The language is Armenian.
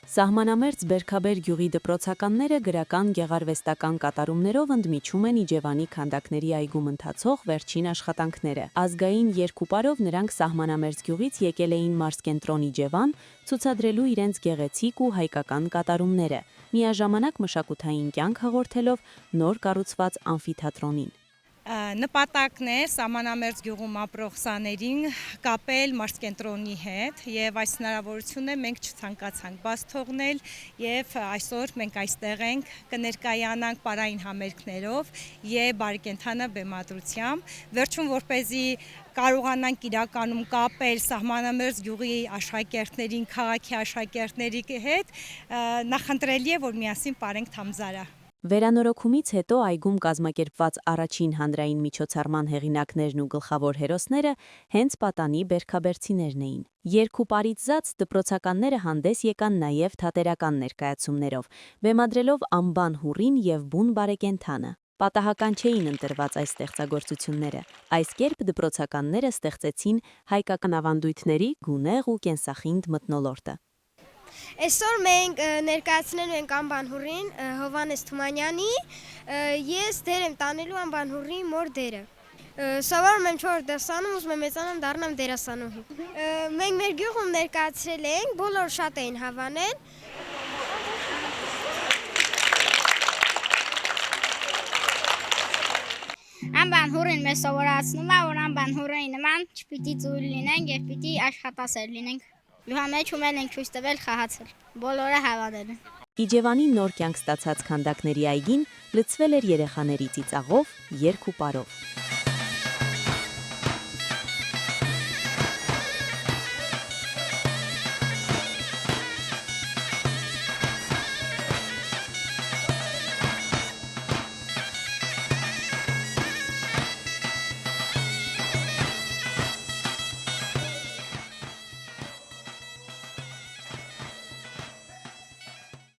Սահմանամերձ Բերքաբեր գյուղի դպրոցականները գրական գեղարվեստական կատարումներով ընդմիջում են Իջևանի քանդակների այգում ընթացող վերջին աշխատանքները։ Ազգային երկուպարով նրանք Սահմանամերձ գյուղից եկել էին մարզկենտրոն Իջևան, ցուցադրելու իրենց գեղեցիկ ու հայկական կատարումները, միաժամանակ մշակութային կյանք հաղորդելով նոր կառուցված ամֆիթատրոնին։ Նպատակն է Սահմանամերձ գյուղում ապրող սաներին կապել մարզկենտրոնի հետ եւ այս հնարավորությունը մենք չցանկացանք բաց թողնել եւ այսօր մենք այստեղ ենք կներկայանանք պարային համերգներով եւ բարեկենդանը բեմադրությամբ վերջում որպեսզի կարողանանք իրականում կապել Սահմանամերձ գյուղի աշակերտներին քաղաքի աշակերտների հետ նախընտրելի է որ միասին ապրենք Թամզարա։ Վերանորոգումից հետո այգում կազմակերպված առաջին հանրային միջոցառման հեղինակներն ու գլխավոր հերոսները հենց պատանի բերքաբերցիներն էին։ Երկու պարից զած դպրոցականները հանդես եկան նաև թատերական ներկայացումներով, բեմադրելով անբան հուռին և բուն բարեկենդանը։ Պատահական չէին ընտրված այս ստեղծագործությունները։ Այս կերպ դպրոցականները ստեղծեցին հայկական ավանդույթների գունեղ ու կենսախինդ մթնոլորտը։ Այսօր մենք ներկայացնելու ենք անբան հուռին Հովհաննես Թումանյանի, ես դեր եմ տանելու անբան հուռի մոր դերը։ Սովորում եմ 4 դասանում, ուզում եմ մեծանամ դառնամ դերասանուհի։ Մենք մեր գյուղում ներկայացրել ենք, բոլորը շատ էին հավանել։ Անբան հուռին մեզ սովորացնում է, որ անբան հուռի նման չպիտի ծույլ լինենք եւ պիտի աշխատասեր լինենք։ Յուհամեջ ումել ենք ցույց տվել խաղացել։ Բոլորը հավանել են։ Իջևանի նոր կյանք ստացած քանդակների այգին լցվել էր երեխաների ծիծաղով, երգ ու պարով։